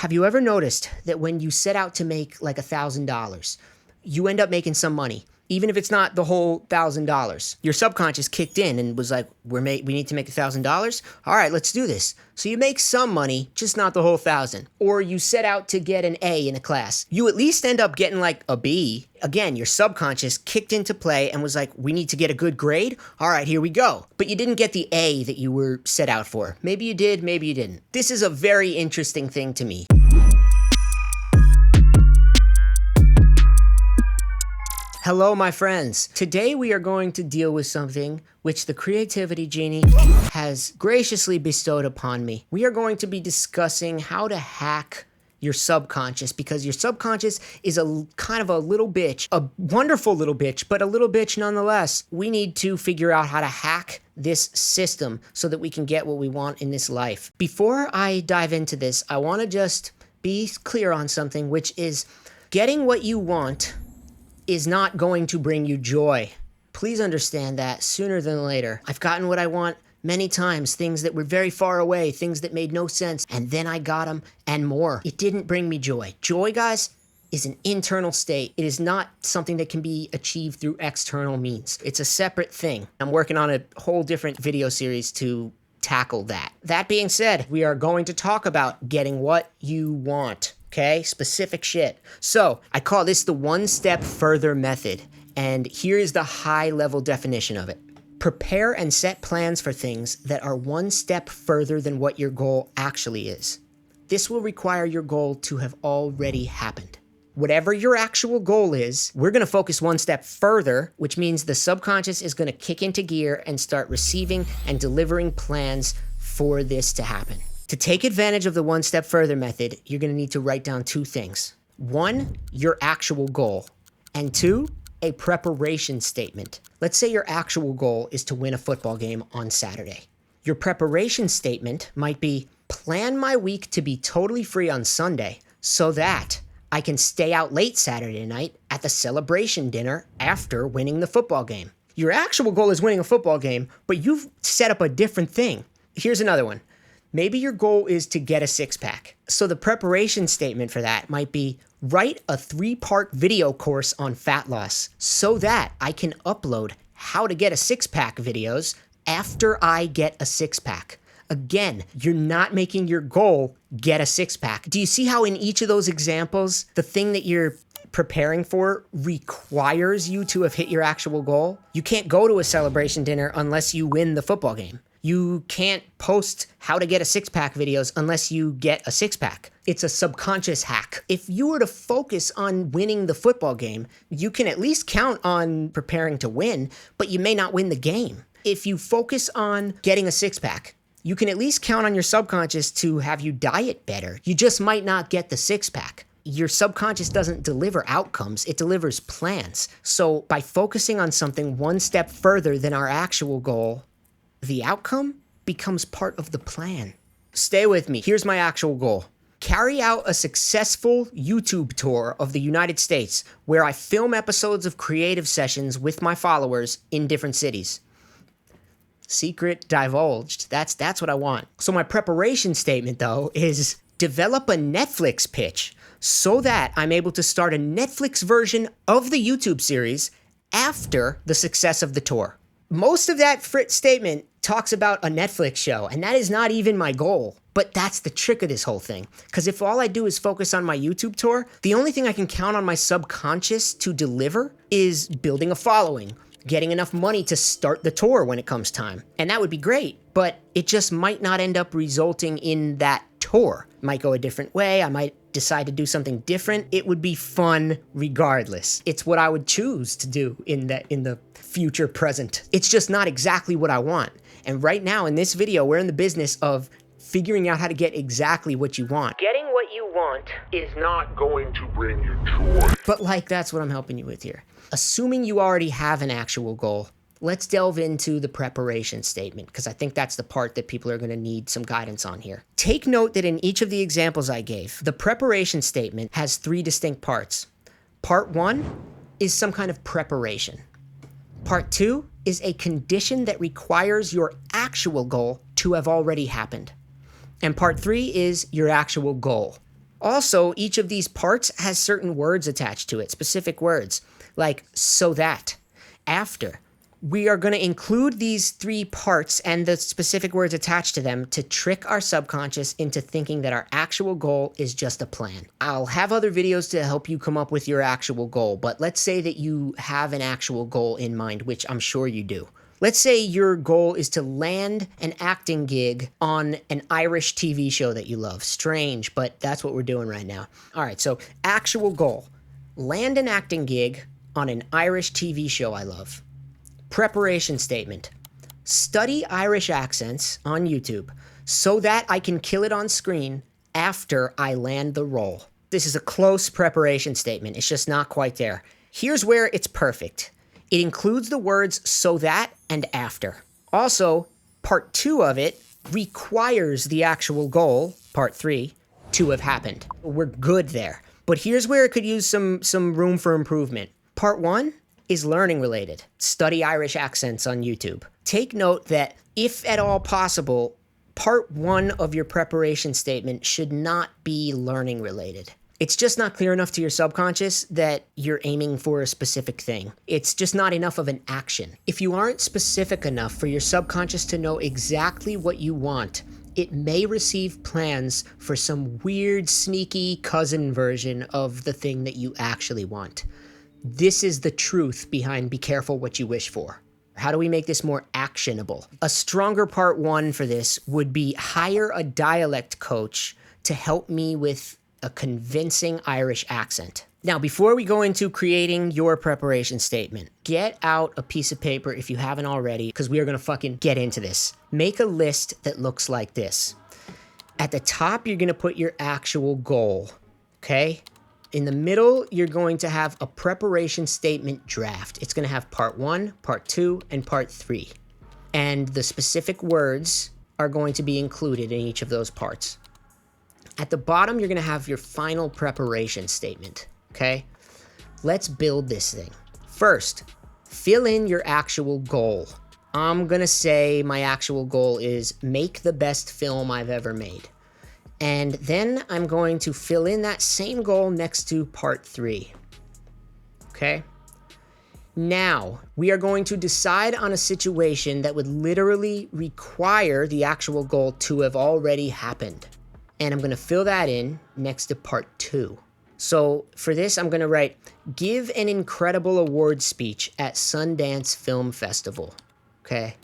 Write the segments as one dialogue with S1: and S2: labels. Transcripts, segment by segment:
S1: Have you ever noticed that when you set out to make like $1,000, you end up making some money? Even if it's not the whole $1,000, your subconscious kicked in and was like, we need to make $1,000. All right, let's do this. So you make some money, just not the whole 1,000. Or you set out to get an A in a class. You at least end up getting like a B. Again, your subconscious kicked into play and was like, we need to get a good grade. All right, here we go. But you didn't get the A that you were set out for. Maybe you did, maybe you didn't. This is a very interesting thing to me. Hello, my friends. Today we are going to deal with something which the creativity genie has graciously bestowed upon me. We are going to be discussing how to hack your subconscious, because your subconscious is a kind of a little bitch, a wonderful little bitch, but a little bitch nonetheless. We need to figure out how to hack this system so that we can get what we want in this life. Before I dive into this, I want to just be clear on something, which is getting what you want is not going to bring you joy. Please understand that sooner than later. I've gotten what I want many times, things that were very far away, things that made no sense, and then I got them and more. It didn't bring me joy. Joy, guys, is an internal state. It is not something that can be achieved through external means. It's a separate thing. I'm working on a whole different video series to tackle that. That being said, we are going to talk about getting what you want. Okay, specific shit. So I call this the one step further method. And here is the high level definition of it. Prepare and set plans for things that are one step further than what your goal actually is. This will require your goal to have already happened. Whatever your actual goal is, we're going to focus one step further, which means the subconscious is going to kick into gear and start receiving and delivering plans for this to happen. To take advantage of the one step further method, you're going to need to write down two things. One, your actual goal. And two, a preparation statement. Let's say your actual goal is to win a football game on Saturday. Your preparation statement might be, plan my week to be totally free on Sunday so that I can stay out late Saturday night at the celebration dinner after winning the football game. Your actual goal is winning a football game, but you've set up a different thing. Here's another one. Maybe your goal is to get a six-pack. So the preparation statement for that might be, write a 3-part video course on fat loss so that I can upload how to get a six-pack videos after I get a six-pack. Again, you're not making your goal get a six-pack. Do you see how in each of those examples, the thing that you're preparing for requires you to have hit your actual goal? You can't go to a celebration dinner unless you win the football game. You can't post how to get a six-pack videos unless you get a six-pack. It's a subconscious hack. If you were to focus on winning the football game, you can at least count on preparing to win, but you may not win the game. If you focus on getting a six-pack, you can at least count on your subconscious to have you diet better. You just might not get the six-pack. Your subconscious doesn't deliver outcomes, it delivers plans. So by focusing on something one step further than our actual goal, the outcome becomes part of the plan. Stay with me. Here's my actual goal. Carry out a successful YouTube tour of the United States where I film episodes of creative sessions with my followers in different cities. Secret divulged. That's what I want. So my preparation statement, though, is develop a Netflix pitch so that I'm able to start a Netflix version of the YouTube series after the success of the tour. Most of that statement talks about a Netflix show, and that is not even my goal. But that's the trick of this whole thing. Because if all I do is focus on my YouTube tour, the only thing I can count on my subconscious to deliver is building a following, getting enough money to start the tour when it comes time. And that would be great, but it just might not end up resulting in that tour. It might go a different way. I might decide to do something different. It would be fun regardless. It's what I would choose to do in the future present. It's just not exactly what I want. And right now in this video, we're in the business of figuring out how to get exactly what you want. Getting what you want is not going to bring you joy. But that's what I'm helping you with here. Assuming you already have an actual goal, let's delve into the preparation statement, because I think that's the part that people are going to need some guidance on here. Take note that in each of the examples I gave, the preparation statement has 3 distinct parts. Part 1 is some kind of preparation. Part 2 is a condition that requires your actual goal to have already happened. And part 3 is your actual goal. Also, each of these parts has certain words attached to it, specific words, like so that, after. We are going to include these 3 parts and the specific words attached to them to trick our subconscious into thinking that our actual goal is just a plan. I'll have other videos to help you come up with your actual goal, but let's say that you have an actual goal in mind, which I'm sure you do. Let's say your goal is to land an acting gig on an Irish TV show that you love. Strange, but that's what we're doing right now. All right, so actual goal. Land an acting gig on an Irish TV show I love. Preparation statement. Study Irish accents on YouTube so that I can kill it on screen after I land the role. This is a close preparation statement. It's just not quite there. Here's where it's perfect. It includes the words so that and after. Also, part 2 of it requires the actual goal, part 3, to have happened. We're good there. But here's where it could use some room for improvement. Part 1 is learning related. Study Irish accents on YouTube. Take note that if at all possible, part 1 of your preparation statement should not be learning related. It's just not clear enough to your subconscious that you're aiming for a specific thing. It's just not enough of an action. If you aren't specific enough for your subconscious to know exactly what you want, it may receive plans for some weird, sneaky cousin version of the thing that you actually want. This is the truth behind be careful what you wish for. How do we make this more actionable? A stronger part 1 for this would be hire a dialect coach to help me with a convincing Irish accent. Now, before we go into creating your preparation statement, get out a piece of paper if you haven't already, because we are going to fucking get into this. Make a list that looks like this. At the top, you're going to put your actual goal, okay? In the middle, you're going to have a preparation statement draft. It's going to have part 1, part 2, and part 3. And the specific words are going to be included in each of those parts. At the bottom, you're going to have your final preparation statement, okay? Let's build this thing. First, fill in your actual goal. I'm going to say my actual goal is make the best film I've ever made. And then I'm going to fill in that same goal next to part 3. Okay? Now, we are going to decide on a situation that would literally require the actual goal to have already happened. And I'm going to fill that in next to part 2. So for this, I'm going to write, give an incredible award speech at Sundance Film Festival. Okay?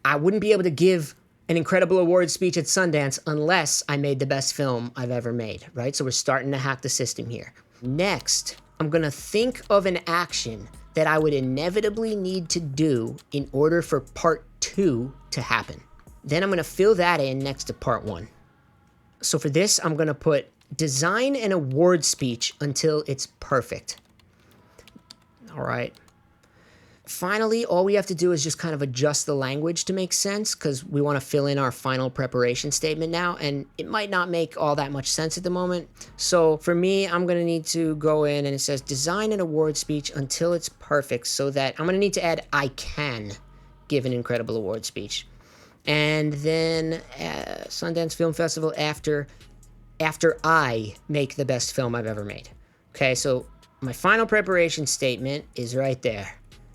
S1: I wouldn't be able to give an incredible award speech at Sundance unless I made the best film I've ever made, right? So we're starting to hack the system here. Next, I'm gonna think of an action that I would inevitably need to do in order for part 2 to happen. Then I'm gonna fill that in next to part 1. So for this, I'm gonna put design an award speech until it's perfect. All right. Finally, all we have to do is just kind of adjust the language to make sense because we want to fill in our final preparation statement now, and it might not make all that much sense at the moment. So for me, I'm going to need to go in and it says design an award speech until it's perfect so that I'm going to need to add I can give an incredible award speech. And then Sundance Film Festival after I make the best film I've ever made. Okay, so my final preparation statement is right there.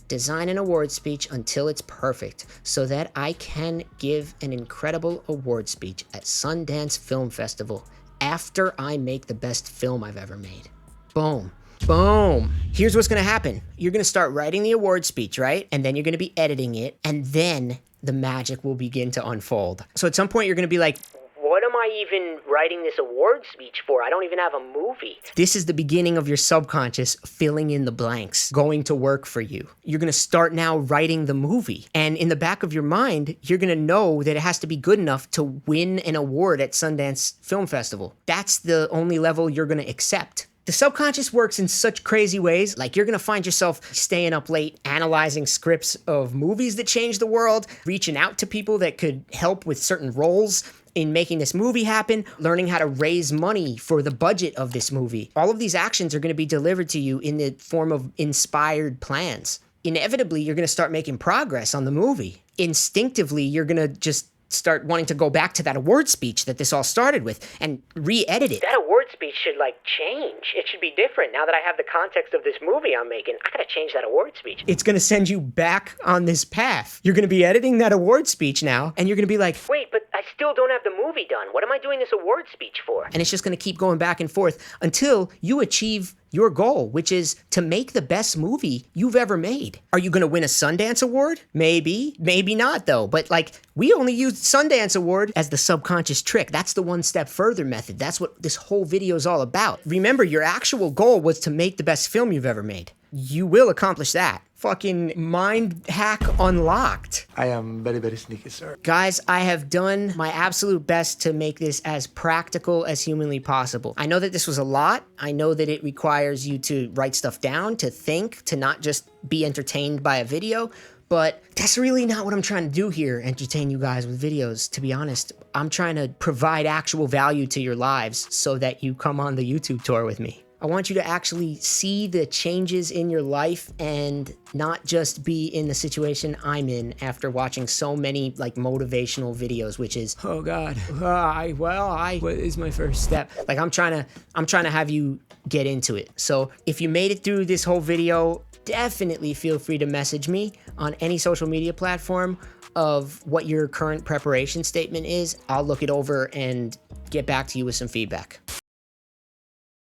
S1: Design an award speech until it's perfect so that I can give an incredible award speech at Sundance Film Festival after I make the best film I've ever made. Boom. Boom. Here's what's going to happen. You're going to start writing the award speech, right? And then you're going to be editing it. And then the magic will begin to unfold. So at some point, you're going to be like, what am I even writing this award speech for? I don't even have a movie. This is the beginning of your subconscious filling in the blanks, going to work for you. You're going to start now writing the movie. And in the back of your mind, you're going to know that it has to be good enough to win an award at Sundance Film Festival. That's the only level you're going to accept. The subconscious works in such crazy ways, like you're going to find yourself staying up late, analyzing scripts of movies that change the world, reaching out to people that could help with certain roles in making this movie happen, learning how to raise money for the budget of this movie. All of these actions are going to be delivered to you in the form of inspired plans. Inevitably, you're going to start making progress on the movie. Instinctively, you're going to just start wanting to go back to that award speech that this all started with and re-edit it. That award speech should like change. It should be different. Now that I have the context of this movie I'm making, I gotta change that award speech. It's gonna send you back on this path. You're gonna be editing that award speech now, and you're gonna be like, wait, but I still don't have the movie done. What am I doing this award speech for? And it's just gonna keep going back and forth until you achieve your goal, which is to make the best movie you've ever made. Are you gonna win a Sundance Award? Maybe, maybe not though. But like, we only used Sundance Award as the subconscious trick. That's the one step further method. That's what this whole video is all about. Remember, your actual goal was to make the best film you've ever made. You will accomplish that. Fucking mind hack unlocked.
S2: I am very, very sneaky, sir.
S1: Guys, I have done my absolute best to make this as practical as humanly possible. I know that this was a lot. I know that it requires you to write stuff down, to think, to not just be entertained by a video, but that's really not what I'm trying to do here, entertain you guys with videos. To be honest, I'm trying to provide actual value to your lives so that you come on the YouTube tour with me. I want you to actually see the changes in your life and not just be in the situation I'm in after watching so many like motivational videos, which is, oh God, what is my first step? Like I'm trying to have you get into it. So if you made it through this whole video, definitely feel free to message me on any social media platform of what your current preparation statement is. I'll look it over and get back to you with some feedback.